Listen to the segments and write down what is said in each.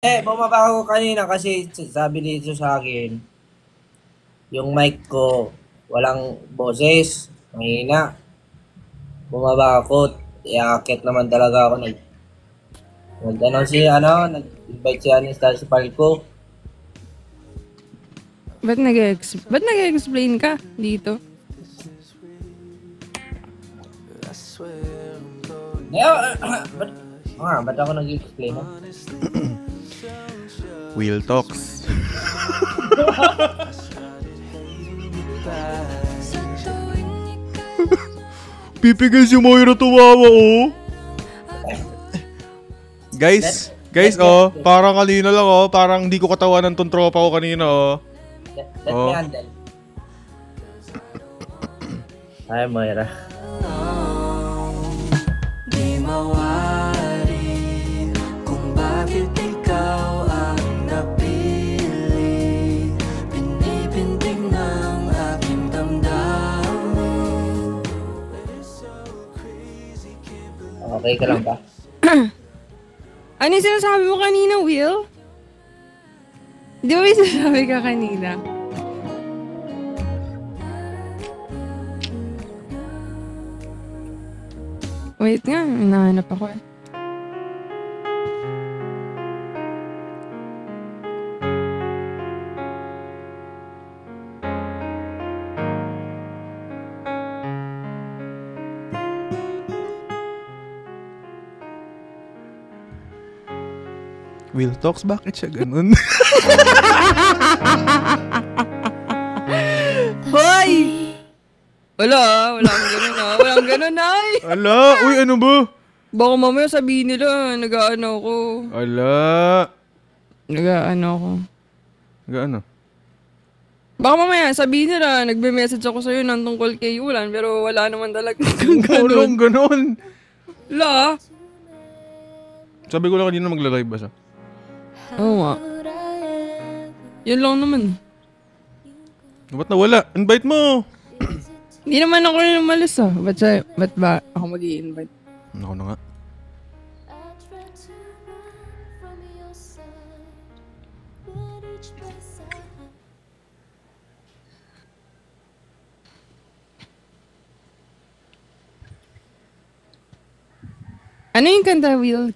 Bumaba ako kanina kasi sabi dito sa akin, yung mic ko walang boses, mahina. Bumaba ako, iakit naman talaga ako. Nag-invite si si Palco. Ba't nag-explain ka dito? Ba't ako nag-explain? Wheel Talks. Pipigil si Moira tumawa, oh. Guys, parang kanina lang, oh. Parang di ko katawanan tong tropa ko kanina, oh. Let me handle. Hi, Moira. Di mawari kung bakit ikaw ang napili. Pinipintig ng aking damdamin. Okay ka lang ba? Ano yung sinasabi mo kanina, Will? Di ba may sinasabi ka kanina? Wait nga, hinahanap ako eh. Wheel Talks, bakit siya ganun? Hoy! Walang ganun ah. Walang ganun ay. Ala, uy, ano ba? Baka mamaya sabihin nila, nag-aano ako. Ala. Nag-aano ako. Gaano? Baka mamaya sabihin nila, nagbe-message ako sa'yo ng tungkol kay Ulan, pero wala naman talaga Walang ganun. Wala. Sabi ko lang kanina magla-live ba siya? Oo nga. Yun lang naman. Ba't nawala? Invite mo. Hindi naman ako rin umalis ah. Ba't ba ako mag-i-invite? Ako na nga. Ano yung kanta, Will,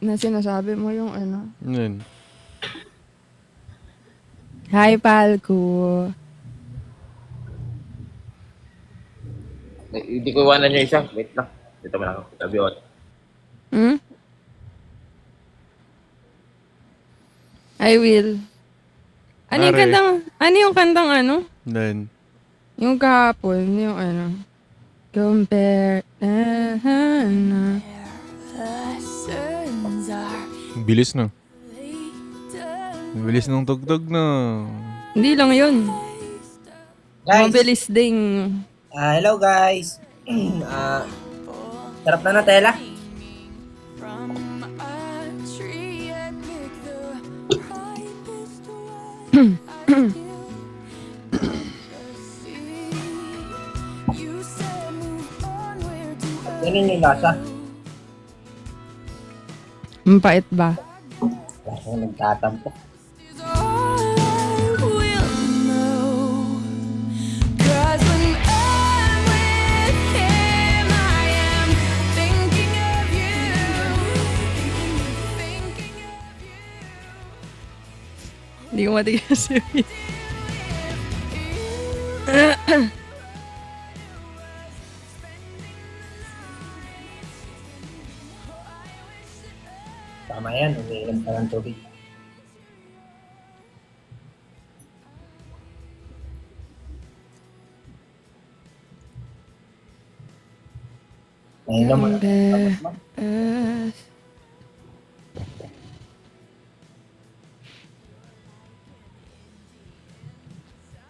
na sinasabi mo yung ano? Yan. Hi, Palco. Hindi ko iwanan yung isa. Wait lang. Dito mo lang ako. Sabi ko. Hmm? Hi, Will. Ano yung Mare. kantang ano? Then, Yung kahapon, yung ano? Compare. bilis na. Bilis ng tugtog na. Hindi lang yun. Guys, Mabilis ding. hello guys. Sarap na Nutella. Ganun yung lasa. Mapait ba? Lasa nagtatampo. Hindi ko matigas yun. Tama yan, umiinom ka ng tubig. Nahinom mo na. Tapos mo.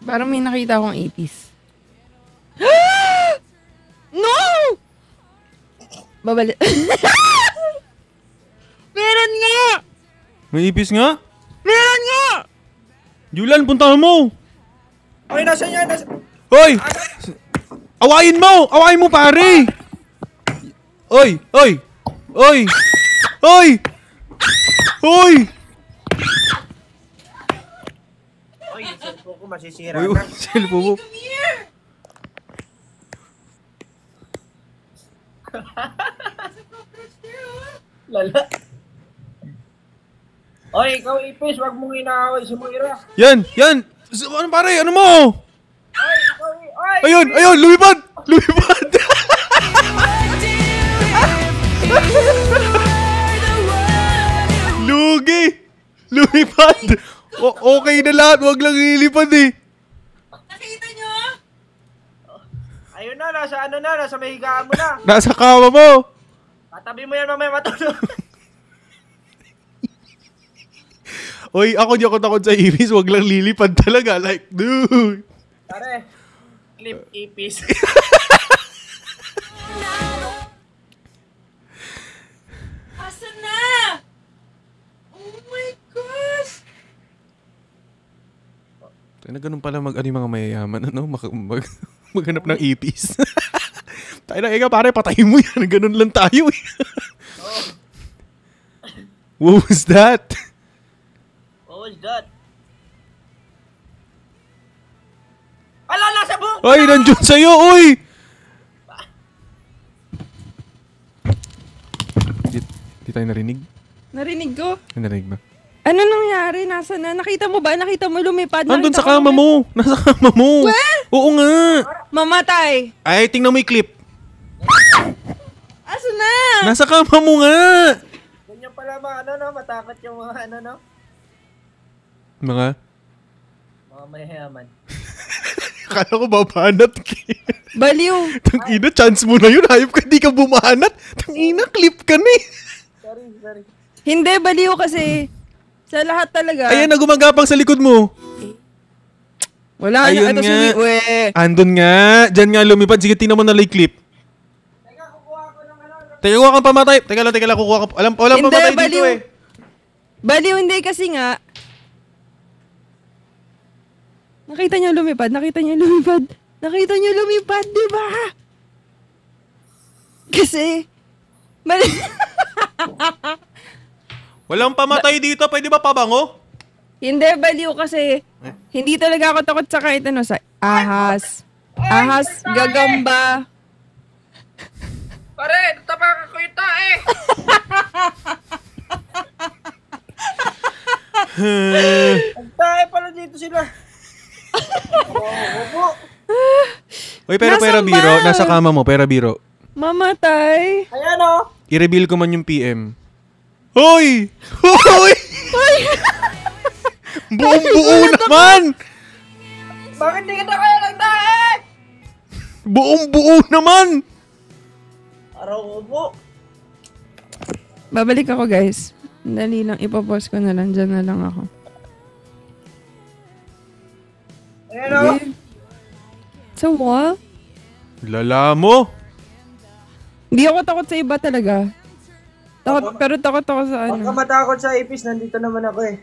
Parang may nakita akong 80s. No! Babalik. Meron nga! May ipis nga? Meron nga! Julan, puntahan mo! Okay, nasa yan. Hoy! Awayin mo! Awayin mo, pare! Oy! Oy! Oy! Oy! Oy! masisira Uy, na. cellphone mo. Lala. Oy, ikaw ipis, wag mong inaaway si Moira. Yan! Yan! Ano pare? Ano mo? Oy, ikaw, oy! Ayun! Ayun! Lumipad! Lumipad! Lugi! Lumipad! Okay na lahat. Wag lang lilipad eh. Nakita nyo? Ayun na, nasa may higaan mo na. Nasa kama mo. Tatabi mo yan mamaya matulog. Oy, ako di ako takot sa ipis. Wag lang lilipad talaga. Like, dude. Pare, clip ipis. Asan na? Oh my gosh! Tayo na ganun pala mag-ano yung mga mayayaman, ano? Maghanap ng ipis. Tayo na, ika pare, patayin mo yan. Ganun lang tayo eh. What was that? What was that? Ala, nasa buhok! Ay, nandiyan sa'yo, oy! Di tayo narinig? Narinig ko. Narinig ba? Ano nangyari? Nasaan na? Nakita mo ba? Nakita mo lumipad? Andun Nakita sa kama ko mo. Nasa kama mo. Oo nga. Mamatay. Ay, tingnan mo yung clip. Asan na? Nasa kama mo nga. Ganyan pala matakot yung mga Mga? mga mayayaman. Akala ko babanat ka. Baliw. Tangina, chance mo na yun. Hayop ka, di ka bumanat. Tangina, clip ka na eh. Sorry. Hindi, baliw kasi. Sa lahat talaga. Ayan na, gumagapang sa likod mo. Wala Ayun na. Ito nga. si Andun nga. Diyan nga lumipad. Sige, tingnan mo na lang yung clip. Teka, kuha kang pamatay. Teka lang, kukuha ka. Walang Hindi, pamatay dito baliw. eh. Baliw, hindi kasi nga. Nakita niyo lumipad. Nakita niyo lumipad, di ba? Kasi, mali. Walang pamatay dito. Pwede ba pabango? Hindi, baliw kasi. Hindi talaga ako takot sa kahit ano. Sa ahas. Ahas, gagamba. Pare, tapakan ko yung tae! Nagtae pala dito sila. Opo. Uy, pero Nasaan biro. ba? Nasa kama mo, pera biro. Mamatay. Ayan o. I-reveal ko man yung PM. Hoy! Hoy! Buong-buo naman! Bakit di kita kaya nagtae? Buong-buo naman! Araw ko po. Babalik ako, guys. Dali lang, ipopost ko na lang. Diyan na lang ako. Ayan o. Sa wall? Lala mo! Hindi ako takot sa iba talaga. Pero takot ako sa Huwag ka ano. matakot sa ipis, nandito naman ako eh.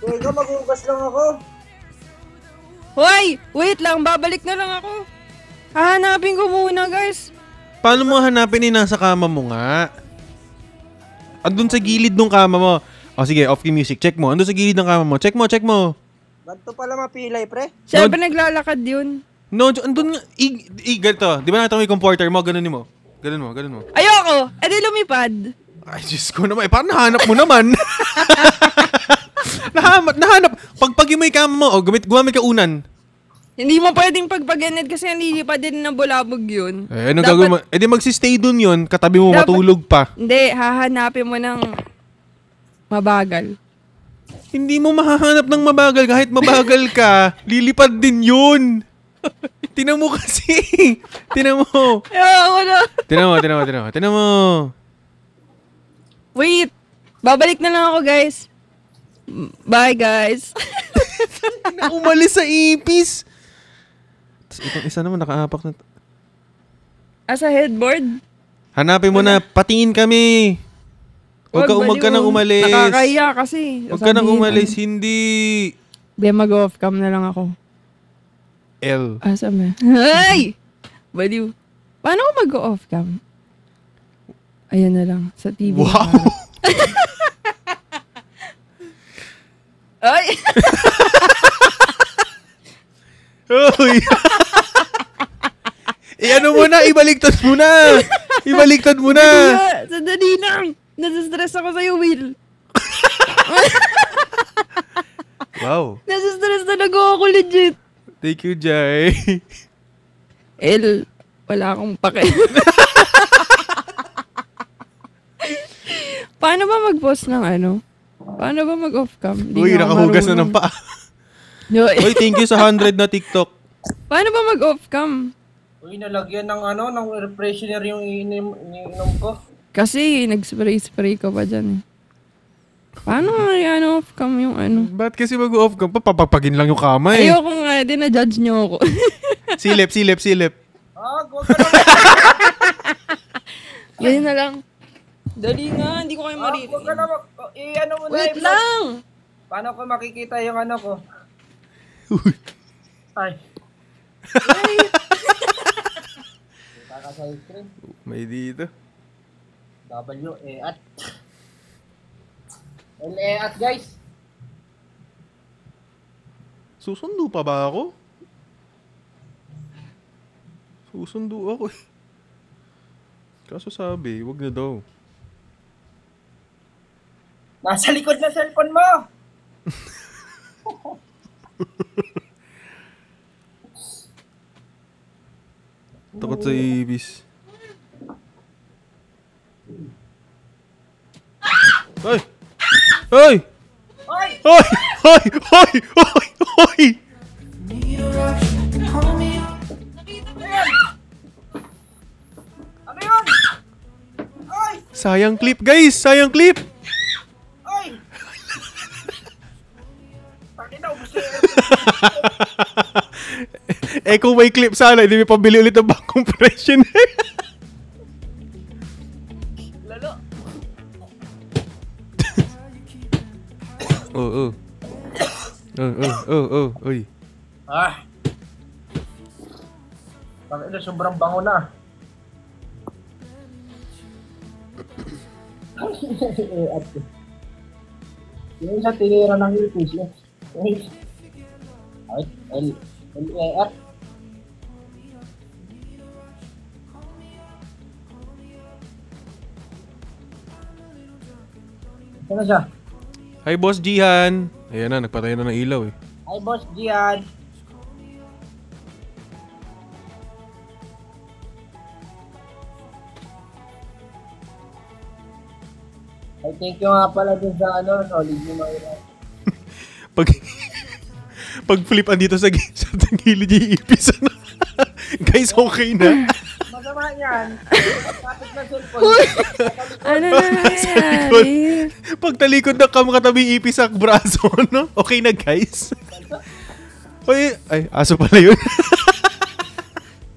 Huwag ka, maghugas lang ako. Hoy! Wait lang, babalik na lang ako. Hahanapin ko muna, guys. Paano mo hanapin nasa kama mo nga? Andun sa gilid ng kama mo. O sige, off key music. Check mo. Andun sa gilid ng kama mo. Check mo. Ganto pala mapilay, pre. Siyempre naglalakad yun. No, andun nga. Ganito. Di ba nakita mo yung comporter mo? Ganun mo. Ayoko! E di lumipad. Ay, Diyos ko naman. Parang nahanap mo naman. nahanap. Pagpagi mo yung kama mo. O, gumamit ka unan. Hindi mo pwedeng pagpaganid kasi nalilipad din ng bulabog yun. Eh, ano gagawin mo? Eh, di magsistay dun yun. Katabi mo Dapat- matulog pa. Hindi, hahanapin mo ng mabagal. Hindi mo mahahanap ng mabagal. Kahit mabagal ka, lilipad din yun. Tinan mo kasi. Tinan mo. Ayoko na. Tinan mo. Wait. Babalik na lang ako, guys. Bye, guys. Umalis sa ipis. Tapos itong isa naman nakaapak na. Sa headboard. Hanapin mo na. Patingin kami. Huwag ka nang umalis. Nakakahiya kasi. Huwag ka nang Sabihin, umalis. Hindi. Hindi, mag-off cam na lang ako. L. Asa ba? Ay! Baliw. Paano ko mag-off cam? Ayan na lang, sa TV. Wow! Ay! Uy! Ano mo na, ibaliktad mo na! Ibaliktad mo na! Sandali lang! Nasa-stress ako sa'yo, Will. Wow. Nasa-stress talaga ako, legit. Thank you, Jai. Wala akong pake. Paano ba mag-post ng ano? Paano ba mag-off cam? Uy, nakahugas na ng paa. Uy, thank you sa 100 na TikTok. Paano ba mag-off cam? Uy, nalagyan ng ng refreshener yung iniinom ko. Kasi nag-spray ko pa dyan eh. Paano ano off cam yung ano? Ba't kasi mag-off ka? Papapagpagin lang yung kama eh. Ayoko nga, din na-judge niyo ako. Silip. Wag ka naman. Yan na lang. Dali na, hindi ko kayo Wag marinig. ka naman. Ano mo na. Wait lang! Paano ko makikita yung ano ko? Ay. Kita ka sa screen. May dito. W-E-at. L-E-at, guys. Susundo pa ba ako? Susundo ako eh. Kaso sabi, wag na daw. Nasa likod na cellphone mo. Takot sa ibis. Hoy! Hoy! Hoy! Hoy! Hoy! Hoy! Hoy! Hoy! Ano yun? Hoy! Sayang clip, guys! Sayang clip! Hoy! Pakita, ubus na yun. Eh kung may clip sana, hindi may pambili ulit ng back compression. Lalo. Oh. Uy. Ah. Pakita, sobrang bango na. Yung sa tinira ng ipis. Ay, L-E-at. Ano siya? Hi, Boss Jihan. Ayan na, nagpatay na ng ilaw eh. Hi, Boss Gian. Ay, thank you nga pala dun sa knowledge ni Mayra. Pag pag flip andito sa gilid yung ipis. Guys, okay na. Masama yan. Kapit na cellphone. Ano na nangyayari? Pag talikod ng katabi ipis sa braso, no? Okay na, guys. Hoy, ay, aso pala yun.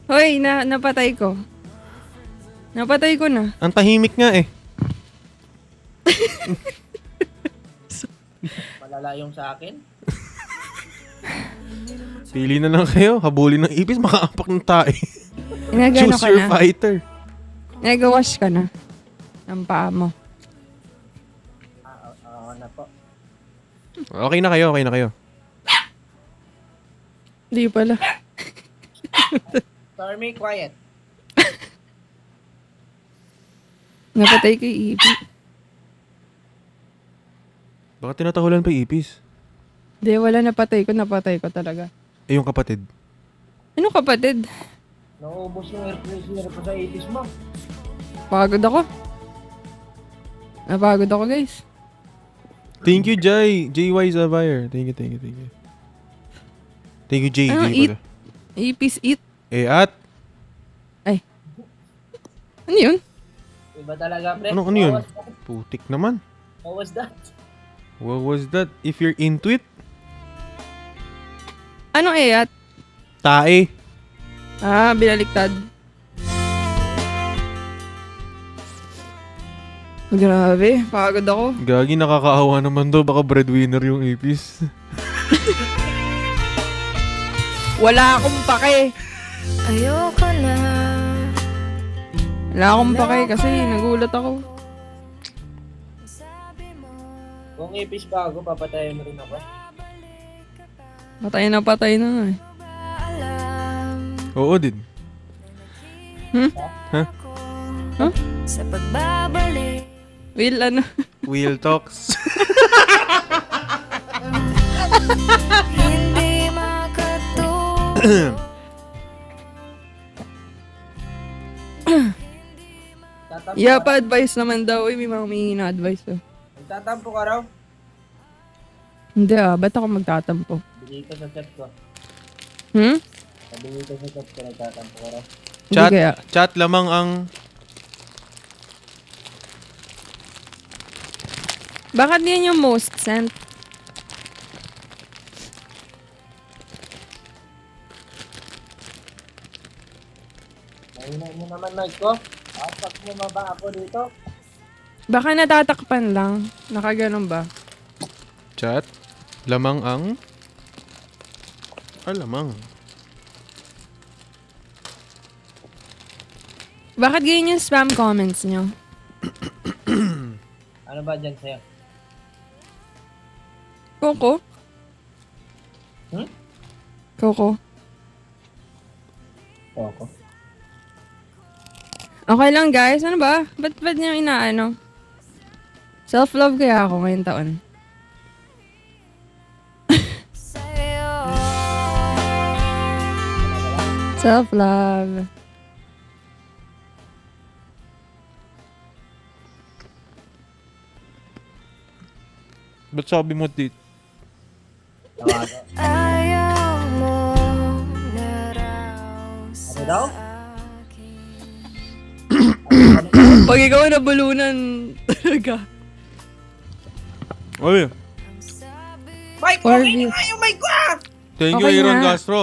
Hoy, napatay ko. Napatay ko na. Ang tahimik nga eh. Malala yung sa akin. Pili na lang kayo. Habulin ng ipis, makaapak ng tae. Inagano Choose ka your na? fighter. Nag-wash ka na. Ng paa mo. Oo na po. Okay na kayo. Hindi pala. Stormy, quiet. Napatay kay Ibi. Baka tinatahulan pa yung ipis. Hindi, wala napatay ko talaga. Eh, yung kapatid. Ano kapatid? Nauubos yung air freshener ko sa ipis mo. Napagod ako, guys. Thank you, Jai. JY Zavire. Thank you. Thank you, Jay. Ano, Jay eat? pala. Ipis eat? Eh, at? Ay. Ano yun? Iba talaga, pre. Ano yun? Putik naman. How was that? What was that? If you're into it, Ano at? tae. Binaliktad. Grabe, pagod ako. Gagi, nakakaawa naman daw. Baka breadwinner yung ipis. Wala akong pake. Ayoko na Wala akong pake kasi nagulat ako. Kung ipis ba ako, papatayin mo rin ako. Patay na nga eh. Oo din. Ha? Sa pagbabalik Will, ano? Wheel talks. hindi makatulog. Tatampo Yeah, ka? pa-advice naman daw. May mga humingi na advice. Oh. Magtatampo ka raw? Hindi ba't ako magtatampo? Bigay ka sa chat ko. Bigay ka sa chat ko, nagtatampo ka raw. Hindi kaya. Chat lamang ang... Bakit yan yung most sent? Mahina mo naman, Mike ko. Apak mo ba ako dito? Baka natatakpan lang. Nakaganon ba? Chat lamang ang... lamang. Bakit ganyan yung spam comments nyo? Ano ba dyan sa'yo? Coco? Coco? Ako. Okay lang guys, ano ba? Ba't nyo inaano? Self-love kaya ako ngayong taon. Sa'yo Self-love. Ba't sabi mo dito? Tawagan. ayaw mo na raw Ano daw? Pag ikaw nabulunan talaga. Oy, Mike, For okay you. na nga yung mic ko ah! thank you Okay Aaron na. Castro.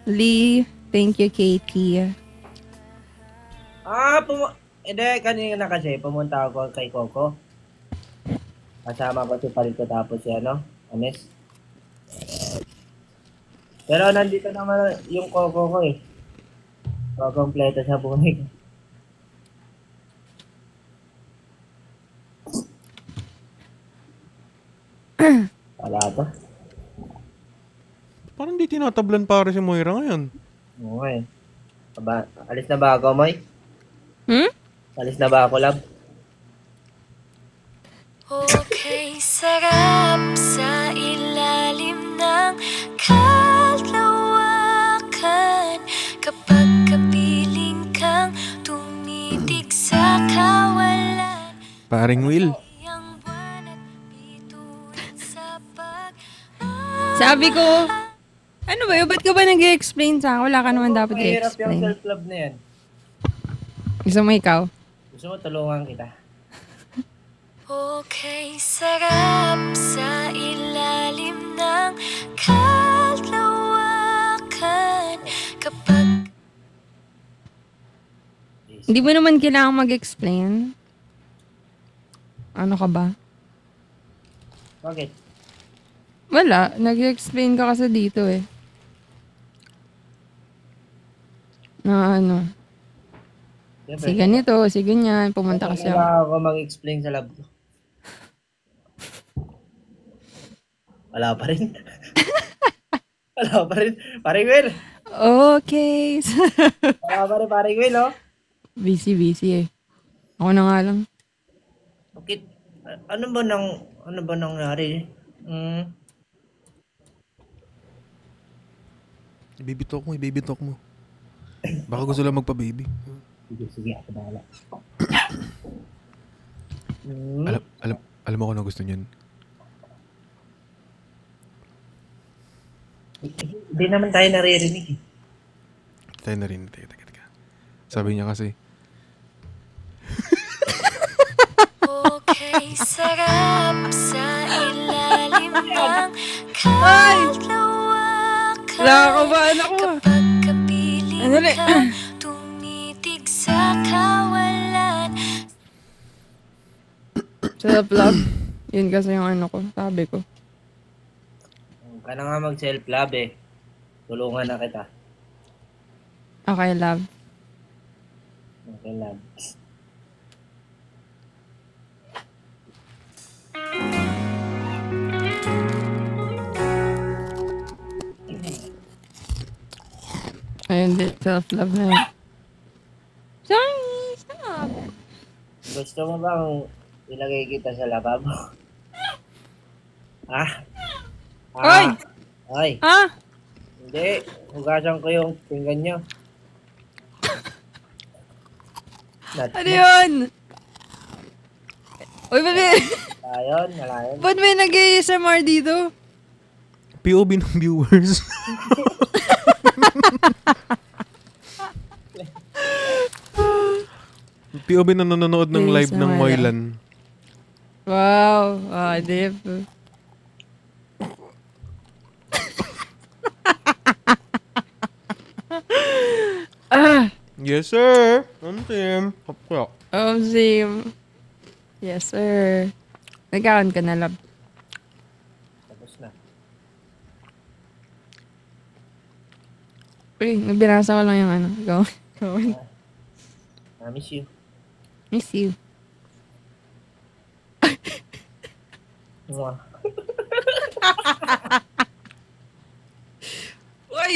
Lee, thank you Katie. Hindi, kanina kasi pumunta ako kay Coco. Kasama ko si Palito tapos si Anes. Pero nandito naman yung Coco ko eh. Kompleto sa buhay ko. Wala to. Parang di tinatablan pare si Moira ngayon. Oo eh. Alis na ba ako, Moy? Alis na ba ako, love? okay sarap sa ilalim ng kalawakan kapag kapiling kang tumitig sa kawalan. Paring Will. Iyang buwan at bituin sa Sabi ko, ano ba yun? Ba't ka ba nag-explain sa akin? Wala ka naman dapat Mahirap yung i-explain. self-love na yan. Gusto mo ikaw? Gusto mo tulungan kita. okay sarap sa ilalim ng kalawakan kapag Hindi mo naman kailangan mag-explain. Ano ka ba? Bakit? Wala. Nag-explain ka kasi dito eh. Na ano. Siyempre, Si ganito, si ganyan. Pumunta kasi ako. Wala ako mag-explain sa love ko. Wala pa rin. Wala pa rin. Paring Will. Okay. Wala pa rin, paring Will, oh. busy eh. Ako na nga lang. Bakit? Ano ba nangyari? Baby talk mo. Baka gusto lang magpa-baby. Sige, ako bahala. Alam mo kung ano gusto niyan. Hindi naman tayo naririnig eh. Tayo na rin. Teka. Sabi niya kasi, okay sarap sa ilalim ng kalawakan Nakakabahan ako. kapag kapiling Andali. kang tumitig sa kawalan. Self-love. Yun kasi yung ano ko. Sabi ko. Ka na nga mag-self-love eh. Tulungan na kita. Okay, love. Kailan? Ayun, din, self-love na yun. Sorry, stop. Gusto mo bang ilagay kita sa lababo? Ah? Oy! Ay, Ha? hindi. Hugasan ko yung pinggan nyo. Ano yun? Uy, Wala yun. ba't may nag-ASMR dito? POV ng viewers. POV na nanonood ng Yes, live ng wala. Moylan. Wow. Ah, Dip. Yes, sir. Team. Hapko. Same. Yes, sir. Nagkaon ka na, love. Tapos na. Uy, nabinasa ko lang yung ano. Go. Go. I miss you. Miss you. Mwah. Uy!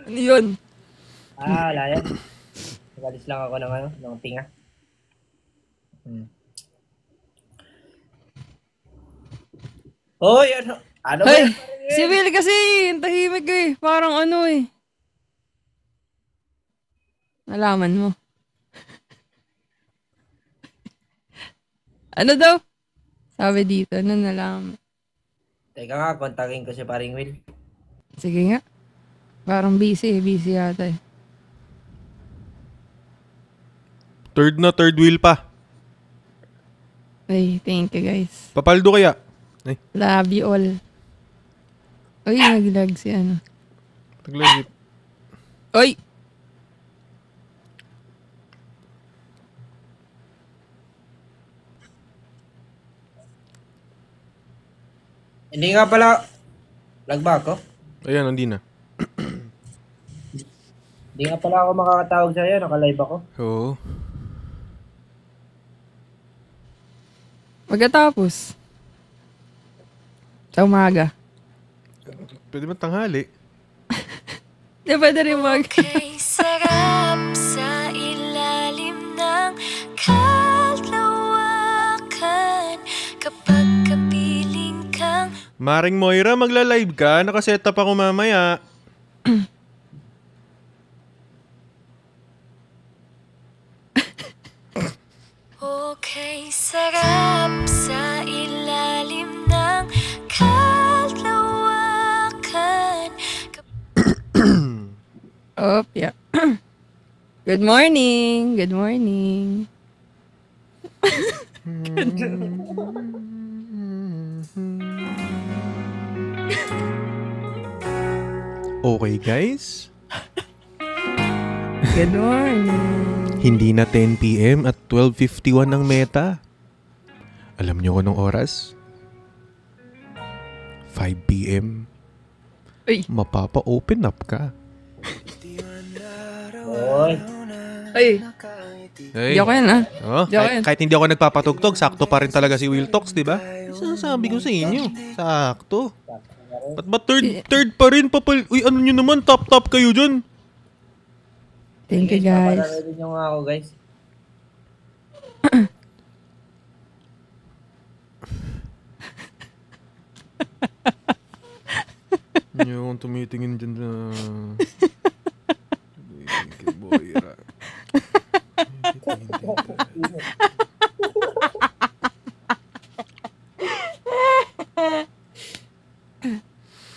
Ano yun? Wala yan. Nagalis lang ako ng tinga. Hoy, ano? Ano ba Hey! yan? Si Will kasi, tahimik eh. Parang ano eh. Nalaman mo. Ano daw? Sabi dito, ano nalaman? Teka nga, kontakin ko si paring Will. Sige nga. Parang busy yata eh. Third wheel pa. Ay, thank you guys. Papaldo kaya? Ay, Love you all. Uy, naglag si ano. taglagit. Uy! Hindi nga pala, lag ba ako? Ayan, hindi na. Hindi nga pala ako makakatawag sa'yo, naka-live ako. Oo. Pagkatapos. Sa umaga. Pwede ba tanghali? Di pwede rin Kay sarap sa ilalim ng kalawakan kapag kapiling kang Maring Moira, magla-live ka? Nakaset up ako mamaya. okay sarap sa ilalim ng kalawakan Oh, yeah. Good morning. Good morning. Okay, guys. Good morning. Hindi na 10 p.m. at 12:51 ang meta. Alam niyo kung anong oras? 5 p.m. Uy. Mapapa-open up ka. Hoy, Ay, Hey. di ako yan ah. Oh, Di ako yan. kahit hindi ako nagpapatugtog, sakto pa rin talaga si Will Talks, di ba? Sinasabi ko sa inyo, sakto. Ba't ba third pa rin? Uy, ano nyo naman? Top kayo dyan. Thank you guys. papanoodin nyo nga ako, guys. Yung tumitingin dyan sa... Kay Boyra.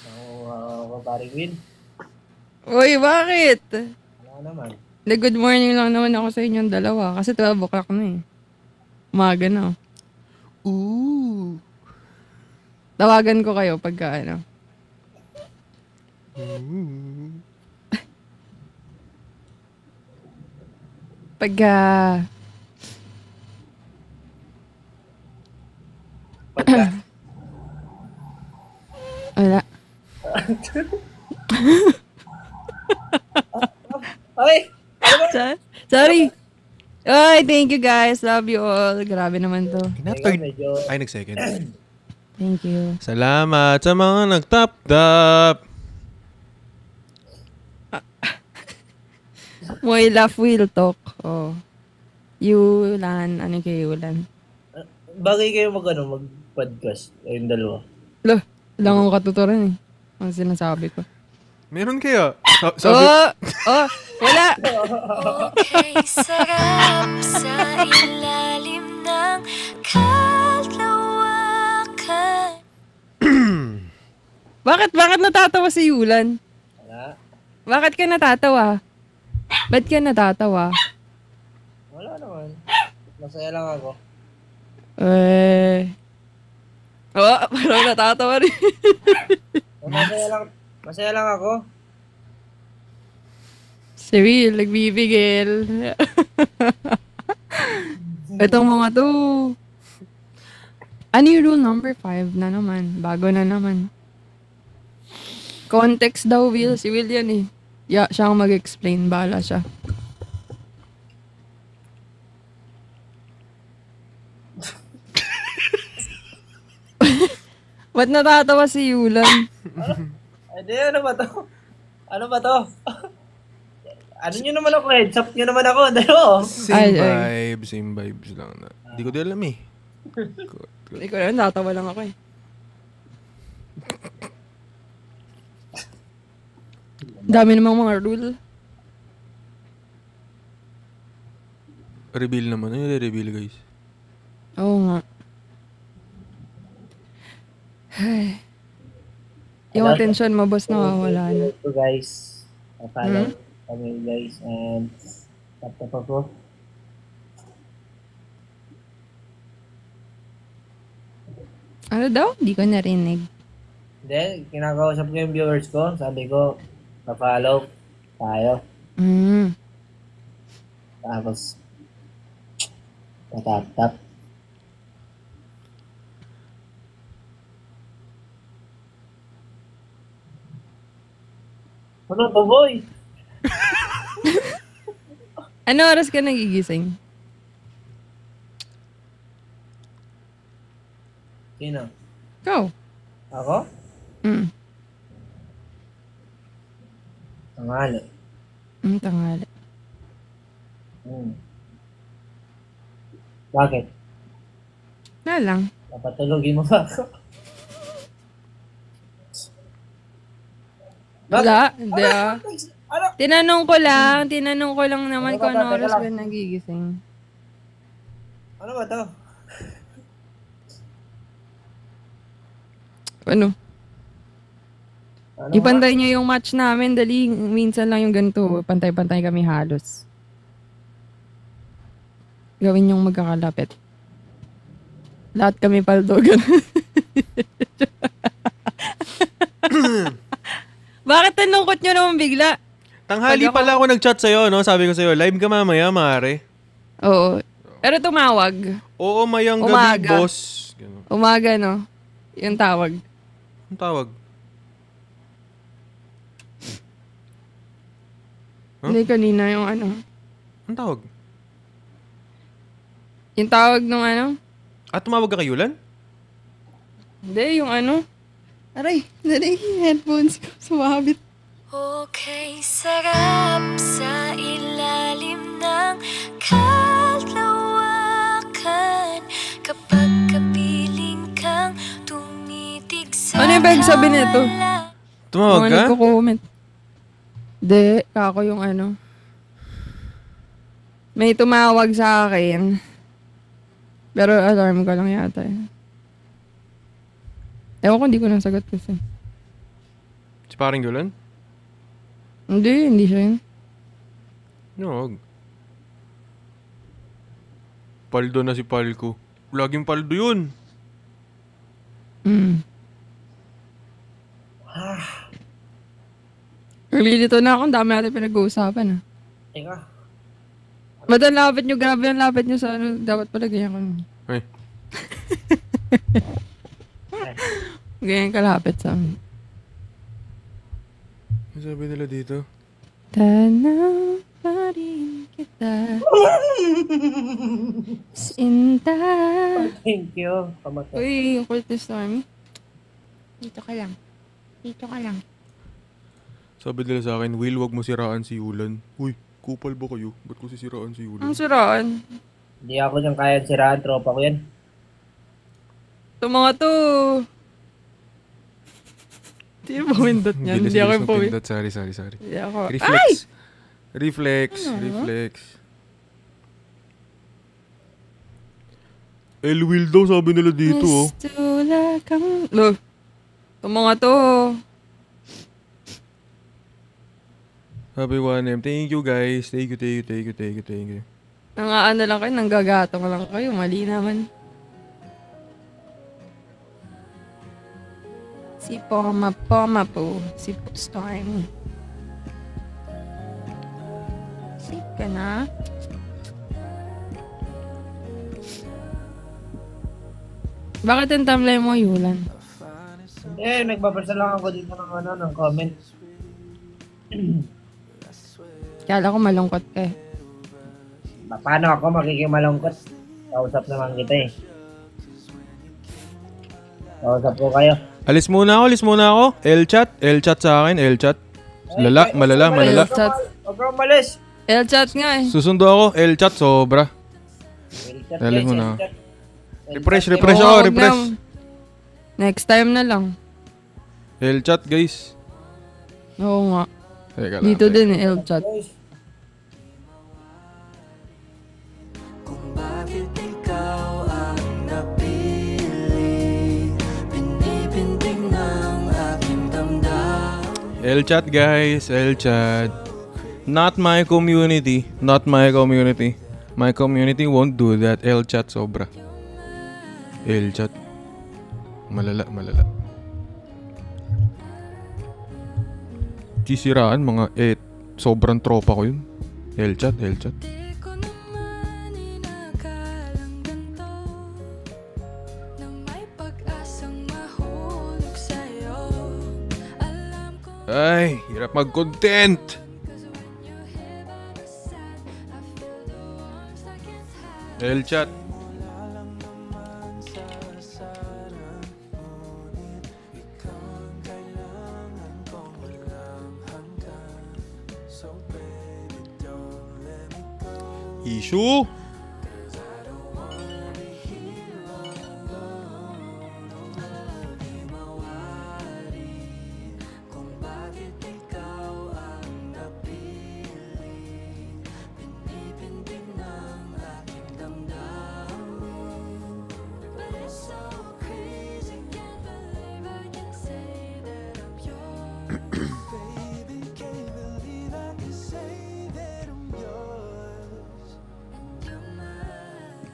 Ako, paring Will. Uy, bakit? Ano naman? Good morning lang naman ako sa inyong dalawa kasi 12 o'clock na eh. Umaga na. Ooh. Tawagan ko kayo pagka ano. Pagka... Pagka. Wala. Ay! Sorry. Ay, thank you guys. Love you all. Grabe naman to. Third. medyo... Ay, nag-second. Thank you. Salamat sa mga nag-tap-tap. Moy laugh, will talk. Oh. Yulan. Ano kayo, Yulan? Bagay kayo mag-podcast. Kayong dalawa. Lo, lang akong katuturan eh. Ang sinasabi ko. Meron kaya? Sabi, Wala. Okay, sarap sa ilalim ng kalawakan. Bakit natatawa si Yulan? Wala. Bakit ka natatawa? Ba't ka natatawa? Wala naman. Masaya lang ako. Parang natatawa rin. Masaya lang ako. Si Will, nagbibigil. Itong mga to. Ano yung rule number 5 na naman? Bago na naman. Context daw, Will. Si Will yan eh. Siya ang mag-explain. Bahala siya. Ba't natatawa si Yulan? Hindi, ano ba to? Ano ba to? Ano nyo naman ako? Heads up nyo naman ako. Dalo. Same vibes lang na. Hindi ko din alam eh. Hindi ko rin, natatawa lang ako eh. Dami namang mga rule. Reveal naman. Ano yung reveal, guys? Oo nga. Ay. Yung attention mo, boss, nawawala na. So guys, follow kami guys and tap ako. Ano daw? Di ko narinig. Then, kinakausap ko yung viewers ko. Sabi ko, pa-follow tayo. Tapos, patap-tap. Ano ba, boy? Ano oras ka nagigising? Sino? Ikaw. Ako? Tanghali. Tanghali. Bakit? Na lang. Papatulogin mo ba ako? Wala. Hindi ah. Ano? Tinanong ko lang naman Ano ba kung to? ano Teka oras lang. ba nagigising. Ano ba to? Ano? Ano Ipantay niyo yung match namin. Dali, minsan lang yung ganito. Pantay-pantay kami halos. Gawin yung magkakalapit. Lahat kami paldo. Bakit tanungkot nyo naman bigla? Tanghali pala ako nag-chat sa'yo, no? Sabi ko sa'yo, live ka mamaya, maaari. Oo. Pero tumawag. Oo, mayang gabi, Umaga. boss. Ganun. Umaga, no? Yung tawag. Ang tawag? Huh? Hindi, kanina yung ano. Ang tawag? Yung tawag nung ano. At tumawag ka kay Yulan? Hindi, yung ano. Aray, yung headphones ko. Sumabit. Okay, sarap sa ilalim ng kalawakan. Kapag kapiling kang tumitig sa Ano yung ibig sabihin nito? Tumawag Mga ka? nagko-comment. Hindi, kako yung ano. May tumawag sa akin. Pero alarm ko lang yata eh. Ewan ko, hindi ko nasagot kasi. Si paring Yulan? Hindi siya yun. No. Paldo na si Palko. Laging paldo yun. Nalilito na ako. Ang dami natin pinag-uusapan ah. Teka. Ba't ang lapit nyo? Grabe ang lapit nyo sa ano. Dapat pala ganyan ko. Ay. Ganyan kalapit sa amin. Ano sabi nila dito? Tanaw pa rin kita. Sinta. Thank you. Kamatay. Uy, yung Curtis Stormy. Dito ka lang. Dito ka lang. Sabi nila sa akin, Will, wag mo siraan si Yulan. Uy, kupal ba kayo? Ba't ko sisiraan si Yulan? Ang siraan. Hindi ako niyang kaya siraan. Tropa ko yan. Ito mga to. Hindi yung pumindot niyan. Hindi ako yung pumindot. Sorry. Hindi ako. Reflex. El Will daw sabi nila dito, oh. Mistula kang... Lo. Ito mga to. Sabi 1M, thank you guys. Thank you. Nangaano lang kayo, nanggagatong lang kayo. Mali naman. Si Poma po. Si Stormy. Sip ka na. Bakit ang timeline mo, Yulan? Nagbabasa lang ako dito ng comment. Kala ko malungkot ka eh. Paano ako magiging malungkot? Kausap naman kita eh. Kausap ko kayo. Alis muna ako. L-chat sa akin, L-chat. Malala. L-chat. Huwag kang umalis. L-chat nga eh. Susundo ako, L-chat, sobra. L-chat, Alis guys, mo na. L-chat. Refresh Oo, ako, wag refresh. na. Next time na lang. L-chat, guys. Oo nga. Teka lang. Dito din eh, L-chat. Guys, Kung bakit ikaw ang napili, pinipintig ng aking damdamin. L-chat, guys. L-chat. Not my community. My community won't do that. L-chat, sobra. L-chat. Malala. Sisiraan, mga sobrang tropa ko yun. L-chat. Di ko naman inakalang ganito, na may pag-asang mahulog sa'yo. Alam ko Ay, hirap mag-content. cause when you're here by my side, I feel the warmth I can't hide. L-chat. Issue. Kung bakit ikaw ang napili, pinipintig ng aking damdamin. But it's so crazy, can't believe I can say that I'm yours. Baby, can't believe I can say that I'm yours. And you're mine.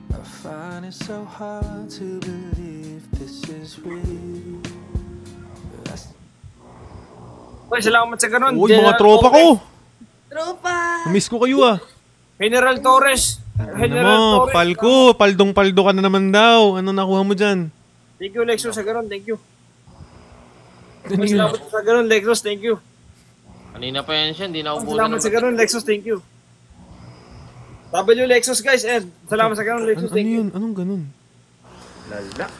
I find it so hard to believe this is real. Uy, salamat sa ganun. Uy, mga General tropa Torres. ko. Miss ko kayo, ah. General Torres. Ano mo, Palko, paldong-paldo ka na naman daw. Ano nakuha mo dyan? Thank you, Lexus, sa ganun. Thank you. Uy, salamat sa ganun, Lexus. Thank you. Kanina pa yan siya, hindi na ubusan. Salamat sa ganun, Lexus. Thank you. W Lexus, guys. And salamat sa ganun, Lexus. Ano Thank you. yun? Anong ganun?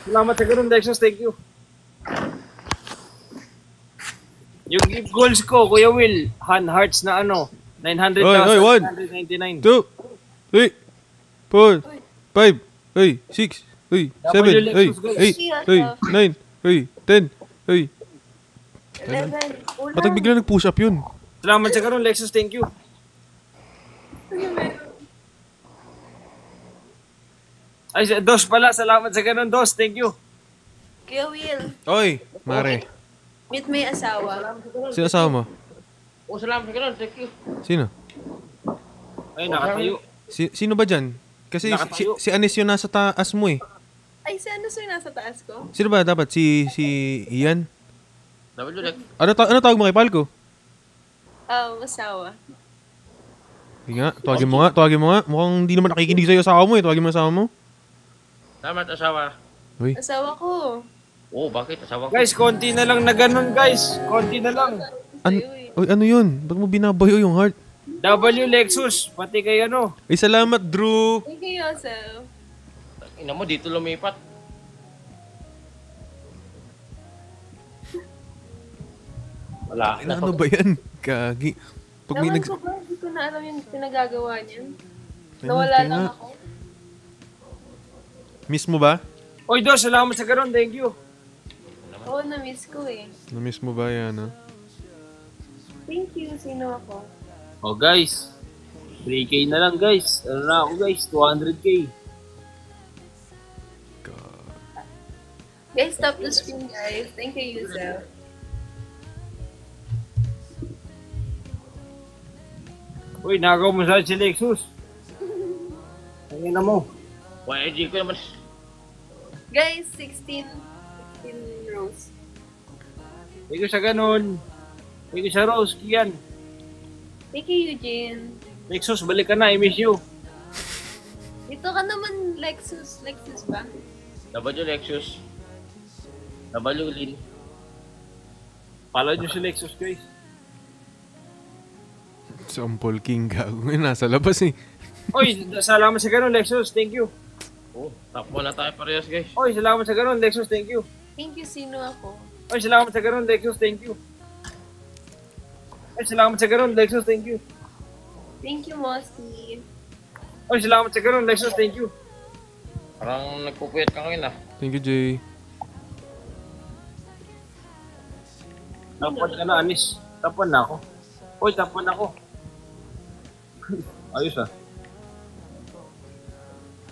Salamat sa ganun, Lexus. Thank you. Yung gift goals ko, Kuya Will, hearts na ano, 900,999. 2, 3, 4, 5, 6, 7, 8, 9, Uy, 10. Uy, 11. ba't bigla nag-push up yun? Salamat sa ganun, Lexus. Thank you. Ay, Dos pala. Salamat sa ganun, Dos. Thank you. Kuya Will, Oy, Mare. meet mo yung asawa. Sino asawa mo? Oh, salamat sa ganun. Thank you. Sino? Ay, nakatayo. Sino ba dyan? Kasi Nakatayo. si Anis yung nasa taas mo eh. Ay, si ano sir nasa taas ko? Sino ba dapat? Si Ian? W Lex. Ano tawag mo kay Palco? Asawa. Sige nga, tawagin mo nga. Mukhang hindi naman nakikinig sa'yo asawa mo eh. Tawagin mo asawa mo. Salamat, asawa. Uy, Asawa ko. Oh, bakit? Asawa ko. Guys, konti na lang na ganun, guys. Konti na lang. ano yun? Ba't mo binabayo yung heart? W Lexus. Pati kay ano. Ay, salamat, Drew! Thank you, Yosef. Ina mo, dito lumipat. Wala. Ano ba yan? Gagi. Pag may Ewan nags... ko ba? Hindi ko na alam yung pinagagawa niyan. Ayun, Nawala kaya lang nga. ako. Miss mo ba? Oy, Dos. Salamat sa ganun. Thank you. Oo, na-miss ko eh. Na-miss mo ba yan, ha? Thank you. Sino ako? Oh, guys. 3K na lang, guys. Ano na ako, guys? 200K. Guys, stop the stream, guys. Thank you, Yosef. Uy, nagaw mo sa si Lexus. Tingnan na mo. YG ko naman. Guys, 16 rows. Thank you sa ganun. Thank you sa Rose, Kian. Thank you, Eugene. Lexus, balik ka na. I miss you. Dito ka naman, Lexus. Lexus ba? W Lexus. W Lin. Follow nyo si Lexus, guys. Sampol King gago. Nasa labas eh. Oy, salamat sa ganun, Lexus. Thank you. Oh, top na tayo parehas, guys. Oy, salamat sa ganun, Lexus. Thank you. Thank you, sino ako? Oy, salamat sa ganun, Lexus. Thank you. Oy, salamat sa ganun, Lexus. Thank you. Thank you, Mossy. Oy, salamat sa ganun, Lexus. Thank you. Parang nagpupuyat ka ngayon, ah. Thank you, Jay. Tapuan ka na, Anis. Tapuan na ako. Oy, tapuan ako. Ayos ah.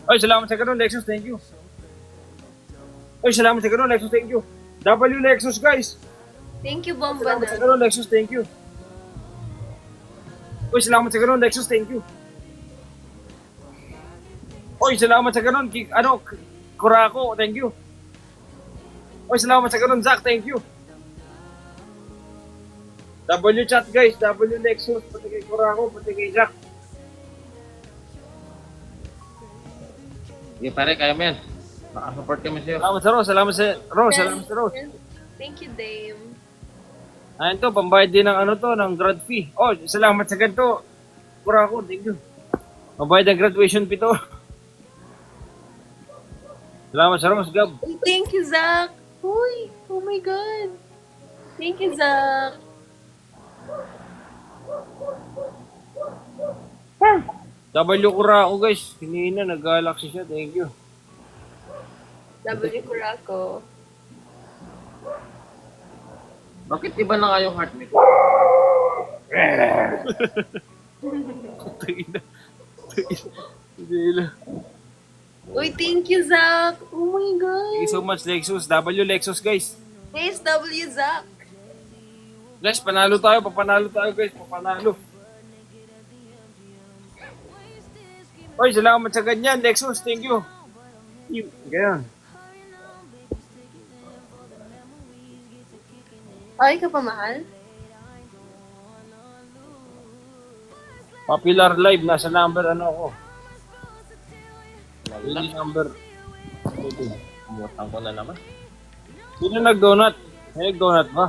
Oy, salamat sa ganun, Lexus. Thank you. Oy, salamat sa ganun, Lexus. Thank you. W Lexus, guys. Thank you, Bomba Salamat sa na. ganun, Lexus. Thank you. Oy, salamat sa ganun, Lexus. Thank you. Oy, salamat sa ganun. Kurako. Thank you. Oy, salamat sa ganun, Zach. Thank you. W chat, guys. W Lexus. Pati kay Kurako. Pati kay Zach. Sige, pare, kaya mo yan. Nakasupport kami sa'yo. Salamat sa Rose. Salamat sa Rose. Salamat sa Rose. Thank you, Dame. Ayun to, pambayad din ng ano to, ng grad fee. Oh, salamat sa ganito. Kurako. Thank you. Pambayad ng graduation fee to. Salamat sa Rose, Gab. Thank you, Zach. Uy, oh my God. Thank you, Zach. W Kurako, guys. Hinihina, nag-galaxy siya. Thank you. W. Kurako. Bakit iba na nga yung heart me? Uy, thank you, Zach. Oh my God. Thank you so much, Lexus. W Lexus, guys. Guys, W. Zach. Guys, panalo tayo. Papanalo tayo, guys. Papanalo. Oy, salamat sa ganyan, Lexus. Thank you. Ganyan. Ay, ka pa mahal? Popular Live. Nasa number, ano ako. Really number. Umutang ko na naman. Sino nag-donut? May nag-donut ba?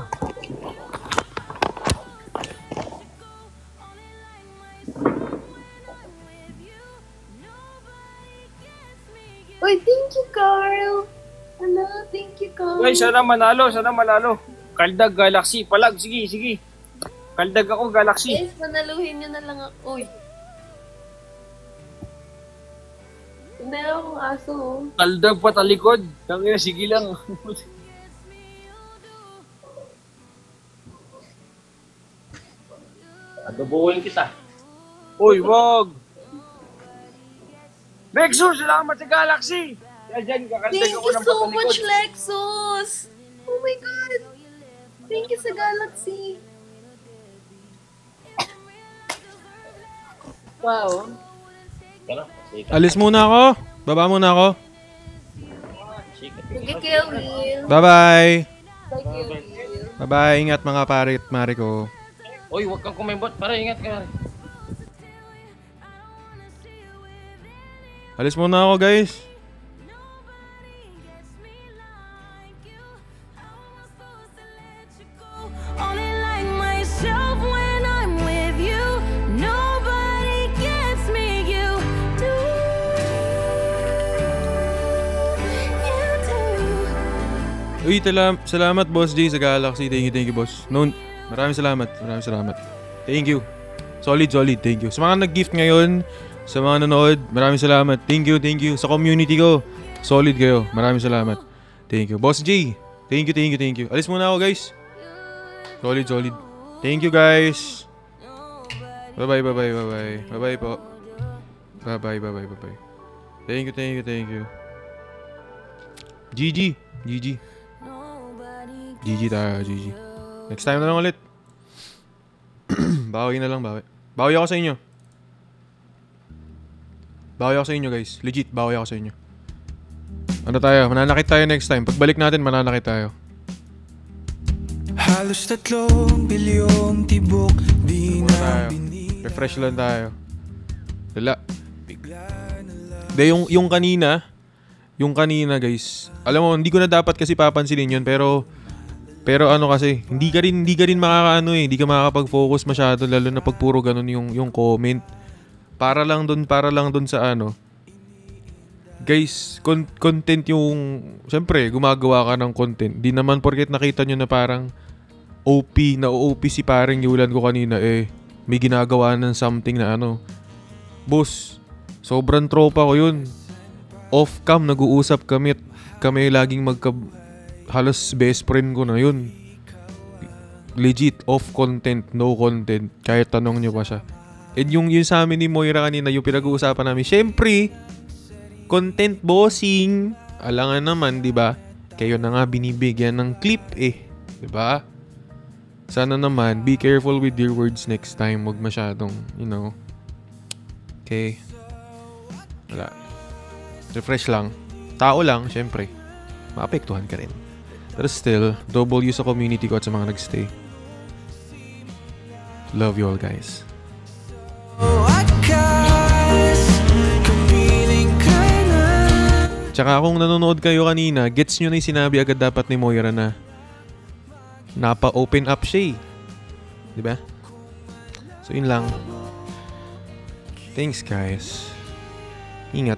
Uy, thank you, Carl. Ano, thank you, Carl. Guys, sana manalo. Sana manalo. Kaldag, Galaxy. Palag, sige, sige. Kaldag ako, Galaxy. Guys, panaluhin nyo na lang ako. Uy. Hindi akong aso. Oh. Kaldag pa talikod. Tangina, sige lang. Adobuhin kita. Uy, wag! Nexus, salamat sa Galaxy! Kaya dyan, kakandag Thank ako you ng so patalikod. much, Lexus! Oh my God! Thank you sa Galaxy! Wow. Kano? Sikat. Alis muna ako. Baba muna ako. Sikat. Sige, Kuya Will. Bye-bye. Bye, Kuya Will. Bye-bye. Ingat mga pare at mare ko. Uy, huwag kang kumembot. Pare, ingat ka. Alis muna ako, guys. Only like myself when I'm with you. Nobody gets me. You do. You do. Uy, salamat Boss J sa Galaxy. Thank you, boss. No, maraming salamat. Thank you. Solid. Thank you. Sa mga nag-gift ngayon, sa mga nanood, maraming salamat. Thank you. Sa community ko, solid kayo. Maraming salamat. Thank you. Boss J, thank you. Alis muna ako, guys. Solid. Thank you, guys. Bye-bye. Bye-bye po. Bye-bye. Thank you. GG tayo, GG. Next time na lang ulit. Bawi na lang. Bawi ako sa inyo. Guys. Legit, bawi ako sa inyo. Ano tayo? Mananakit tayo next time. Pagbalik natin, mananakit tayo. Halos 3 bilyong tibok di Muna na tayo. Refresh lang tayo. Wala. De, yung kanina guys. Alam mo, hindi ko na dapat kasi papansinin yun, pero ano kasi, hindi ka rin makakaano hindi ka makakapag-focus masyado, lalo na pag puro ganun yung comment. Para lang dun sa ano. Guys, content yung, syempre, gumagawa ka ng content. Di naman porket nakita nyo na parang OP si paring Yulan ko kanina, may ginagawa ng something na ano. Boss, sobrang tropa ko yun. Off-cam, nag-uusap kami at kami laging halos best friend ko na yun. Legit, off-content, no content. Kahit tanong nyo pa siya. And yung sa amin ni Moira kanina, yung pinag-uusapan namin, syempre, content bossing. Alangan naman, di ba? Kayo na nga binibigyan ng clip di ba? Sana naman, be careful with your words next time. Huwag masyadong, Okay. Wala. Refresh lang. Tao lang, syempre. Maapektuhan ka rin. Pero still, W sa community ko at sa mga nagstay. Love you all, guys. Tsaka kung nanonood kayo kanina, gets nyo na yung sinabi agad dapat ni Moira na napa-open up siya diba? So yun lang. Thanks guys. Ingat.